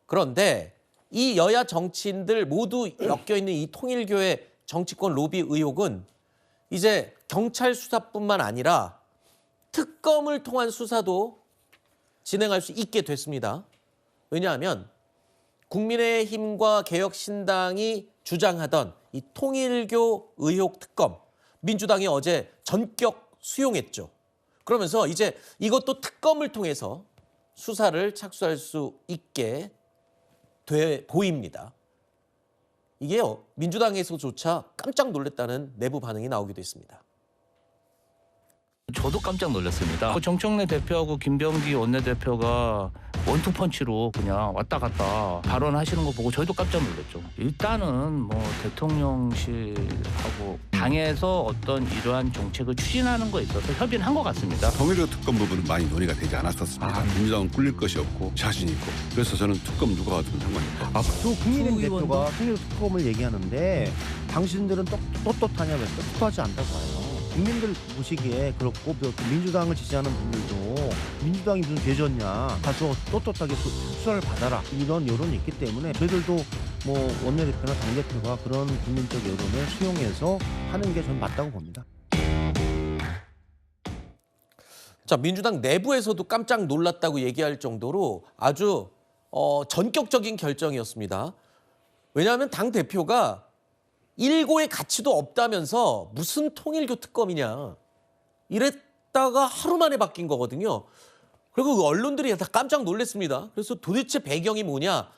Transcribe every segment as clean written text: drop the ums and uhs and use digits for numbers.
그런데 이 여야 정치인들 모두 엮여 있는 이 통일교의 정치권 로비 의혹은 이제 경찰 수사뿐만 아니라 특검을 통한 수사도 진행할 수 있게 됐습니다. 왜냐하면 국민의힘과 개혁신당이 주장하던 이 통일교 의혹 특검, 민주당이 어제 전격 수용했죠. 그러면서 이제 이것도 특검을 통해서 수사를 착수할 수 있게 돼 보입니다. 이게요, 민주당에서조차 깜짝 놀랐다는 내부 반응이 나오기도 했습니다. 저도 깜짝 놀랐습니다. 정청래 대표하고 김병기 원내대표가 원투펀치로 그냥 왔다 갔다 발언하시는 거 보고 저희도 깜짝 놀랐죠. 일단은 뭐 대통령실하고 당에서 어떤 이러한 정책을 추진하는 거에 있어서 협의는 한 것 같습니다. 통일교 특검 부분은 많이 논의가 되지 않았었습니다. 민주당은 꿀릴 것이 없고 자신 있고, 그래서 저는 특검 누가 와도 상관없다. 또 국민의힘 대표가 통일 특검을 얘기하는데 당신들은 떳떳하냐면 떳떳하지 않다고 봐요. 국민들 보시기에 그렇고 또 민주당을 지지하는 분들도 민주당이 무슨 죄졌냐, 가서 떳떳하게 수사를 받아라, 이런 여론이 있기 때문에 저희들도 뭐 원내대표나 당대표가 그런 국민적 여론을 수용해서 하는 게 저는 맞다고 봅니다. 자, 민주당 내부에서도 깜짝 놀랐다고 얘기할 정도로 아주 전격적인 결정이었습니다. 왜냐하면 당 대표가 일고의 가치도 없다면서 무슨 통일교 특검이냐 이랬다가 하루 만에 바뀐 거거든요. 그리고 그 언론들이 다 깜짝 놀랐습니다. 그래서 도대체 배경이 뭐냐,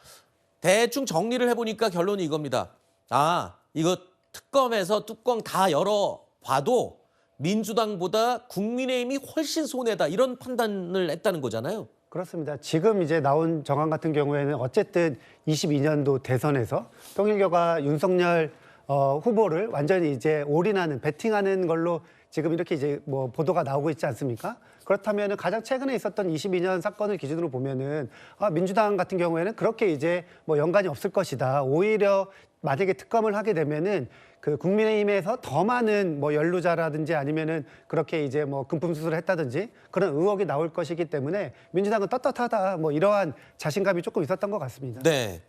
대충 정리를 해보니까 결론이 이겁니다. 아, 이거 특검에서 뚜껑 다 열어봐도 민주당보다 국민의힘이 훨씬 손해다, 이런 판단을 했다는 거잖아요. 그렇습니다. 지금 이제 나온 정황 같은 경우에는 어쨌든 22년도 대선에서 통일교가 윤석열 후보를 완전히 이제 올인하는, 베팅하는 걸로 지금 이렇게 이제 뭐 보도가 나오고 있지 않습니까? 그렇다면 가장 최근에 있었던 22년 사건을 기준으로 보면은 민주당 같은 경우에는 그렇게 이제 뭐 연관이 없을 것이다. 오히려 만약에 특검을 하게 되면은 그 국민의힘에서 더 많은 뭐 연루자라든지 아니면은 그렇게 이제 뭐 금품 수수를 했다든지 그런 의혹이 나올 것이기 때문에 민주당은 떳떳하다, 뭐 이러한 자신감이 조금 있었던 것 같습니다. 네,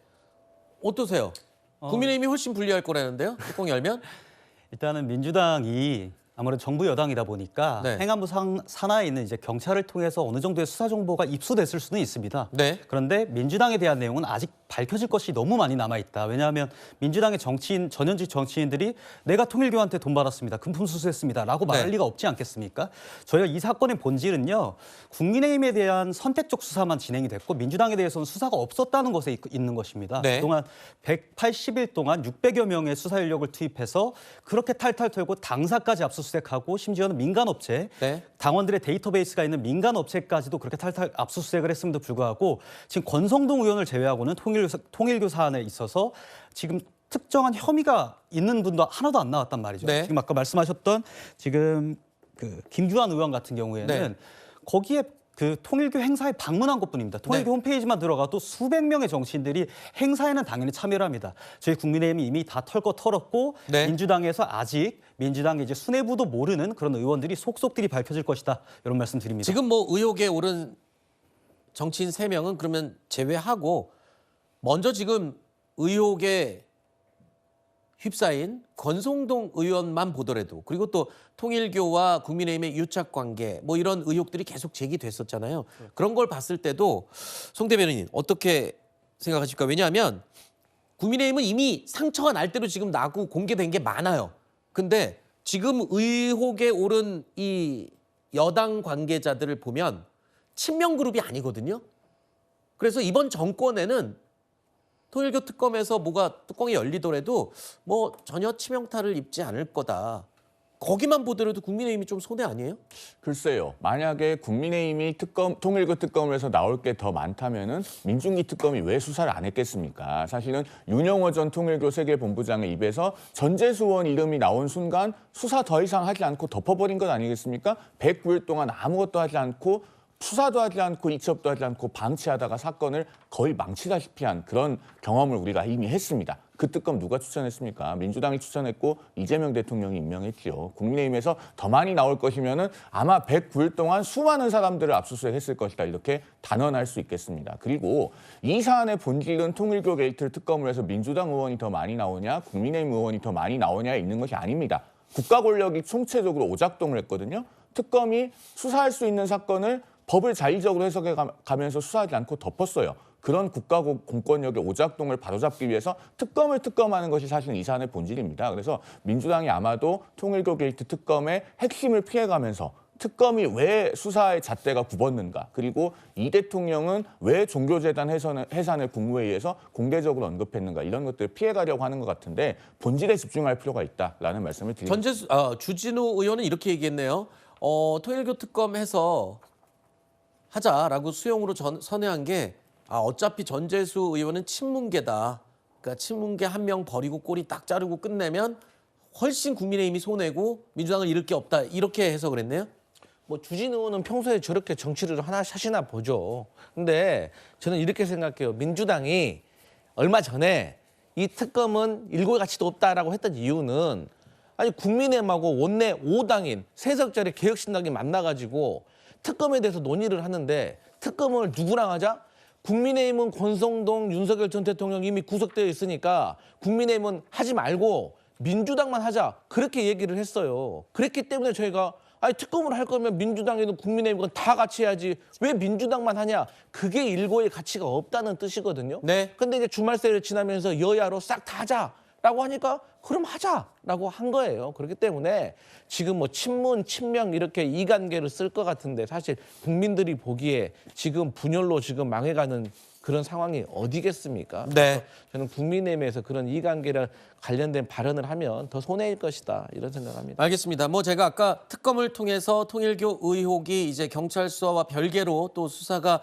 어떠세요? 국민의힘이 훨씬 불리할 거라는데요, 뚜껑 열면? 일단은 민주당이 아무래도 정부 여당이다 보니까 네. 행안부 산하에 있는 이제 경찰을 통해서 어느 정도의 수사 정보가 입수됐을 수는 있습니다. 네. 그런데 민주당에 대한 내용은 아직 밝혀질 것이 너무 많이 남아 있다. 왜냐하면 민주당의 정치인, 전현직 정치인들이 내가 통일교한테 돈 받았습니다, 금품 수수했습니다라고 말할 네. 리가 없지 않겠습니까? 저희가 이 사건의 본질은요, 국민의힘에 대한 선택적 수사만 진행이 됐고 민주당에 대해서는 수사가 없었다는 것에 있는 것입니다. 네. 그동안 180일 동안 600여 명의 수사 인력을 투입해서 그렇게 탈탈 털고 당사까지 압수수색하고 심지어는 민간업체, 네. 당원들의 데이터베이스가 있는 민간업체까지도 그렇게 탈탈 압수수색을 했음에도 불구하고 지금 권성동 의원을 제외하고는 통일교 사안에 있어서 지금 특정한 혐의가 있는 분도 하나도 안 나왔단 말이죠. 네. 지금 아까 말씀하셨던 지금 그 김규환 의원 같은 경우에는 네. 거기에 그 통일교 행사에 방문한 것뿐입니다. 통일교 네. 홈페이지만 들어가도 수백 명의 정치인들이 행사에는 당연히 참여를 합니다. 저희 국민의힘이 이미 다 털 거 털었고 네. 민주당에서 아직 민주당의 이제 수뇌부도 모르는 그런 의원들이 속속들이 밝혀질 것이다, 이런 말씀 드립니다. 지금 뭐 의혹에 오른 정치인 3명은 그러면 제외하고 먼저 지금 의혹에 휩싸인 권성동 의원만 보더라도, 그리고 또 통일교와 국민의힘의 유착관계 뭐 이런 의혹들이 계속 제기됐었잖아요. 그런 걸 봤을 때도 송 대변인 어떻게 생각하십니까? 왜냐하면 국민의힘은 이미 상처가 날 대로 지금 나고 공개된 게 많아요. 근데 지금 의혹에 오른 이 여당 관계자들을 보면 친명 그룹이 아니거든요. 그래서 이번 정권에는 통일교 특검에서 뭐가 뚜껑이 열리더라도 뭐 전혀 치명타를 입지 않을 거다. 거기만 보더라도 국민의힘이 좀 손해 아니에요? 글쎄요. 만약에 국민의힘이 통일교 특검을 해서 나올 게 더 많다면은 민중기 특검이 왜 수사를 안 했겠습니까? 사실은 윤영호 전 통일교 세계본부장의 입에서 전재수 의원 이름이 나온 순간 수사 더 이상 하지 않고 덮어버린 것 아니겠습니까? 109일 동안 아무것도 하지 않고 수사도 하지 않고 이첩도 하지 않고 방치하다가 사건을 거의 망치다시피 한 그런 경험을 우리가 이미 했습니다. 그 특검 누가 추천했습니까? 민주당이 추천했고 이재명 대통령이 임명했죠. 국민의힘에서 더 많이 나올 것이면은 아마 109일 동안 수많은 사람들을 압수수색했을 것이다. 이렇게 단언할 수 있겠습니다. 그리고 이 사안의 본질은 통일교 게이트를 특검을 해서 민주당 의원이 더 많이 나오냐, 국민의힘 의원이 더 많이 나오냐에 있는 것이 아닙니다. 국가 권력이 총체적으로 오작동을 했거든요. 특검이 수사할 수 있는 사건을 법을 자의적으로 해석해 가면서 수사하지 않고 덮었어요. 그런 국가 공권력의 오작동을 바로잡기 위해서 특검을 특검하는 것이 사실 이 사안의 본질입니다. 그래서 민주당이 아마도 통일교 게이트 특검의 핵심을 피해가면서 특검이 왜 수사의 잣대가 굽었는가, 그리고 이 대통령은 왜 종교재단 해산을 국무회의에서 공개적으로 언급했는가, 이런 것들을 피해가려고 하는 것 같은데 본질에 집중할 필요가 있다라는 말씀을 드립니다. 주진우 의원은 이렇게 얘기했네요. 통일교 특검해서 하자라고 수용으로 선회한 게 어차피 전재수 의원은 친문계다. 그러니까 친문계 한 명 버리고 꼬리 딱 자르고 끝내면 훨씬 국민의힘이 손해고 민주당을 잃을 게 없다. 이렇게 해석을 했네요. 뭐 주진우 의원은 평소에 저렇게 정치를 하시나 보죠. 근데 저는 이렇게 생각해요. 민주당이 얼마 전에 이 특검은 일고의 가치도 없다라고 했던 이유는 아니 국민의힘하고 원내 5당인 세석절의 개혁신당이 만나가지고 특검에 대해서 논의를 하는데 특검을 누구랑 하자? 국민의힘은 권성동, 윤석열 전 대통령 이미 구속되어 있으니까 국민의힘은 하지 말고 민주당만 하자. 그렇게 얘기를 했어요. 그랬기 때문에 저희가 아니 특검을 할 거면 민주당이든 국민의힘이든 다 같이 해야지 왜 민주당만 하냐. 그게 일고의 가치가 없다는 뜻이거든요. 네. 근데 이제 주말 세를 지나면서 여야로 싹 다 하자라고 하니까 그럼 하자라고 한 거예요. 그렇기 때문에 지금 뭐 친문, 친명 이렇게 이관계를 쓸 것 같은데 사실 국민들이 보기에 지금 분열로 지금 망해가는 그런 상황이 어디겠습니까? 네. 저는 국민의힘에서 그런 이관계를 관련된 발언을 하면 더 손해일 것이다 이런 생각합니다. 알겠습니다. 뭐 제가 아까 특검을 통해서 통일교 의혹이 이제 경찰 수사와 별개로 또 수사가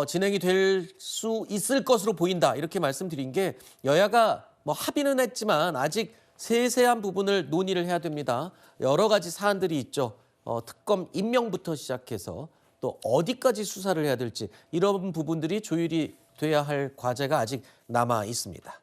진행이 될 수 있을 것으로 보인다 이렇게 말씀드린 게 여야가 뭐 합의는 했지만 아직 세세한 부분을 논의를 해야 됩니다. 여러 가지 사안들이 있죠. 특검 임명부터 시작해서 또 어디까지 수사를 해야 될지 이런 부분들이 조율이 돼야 할 과제가 아직 남아 있습니다.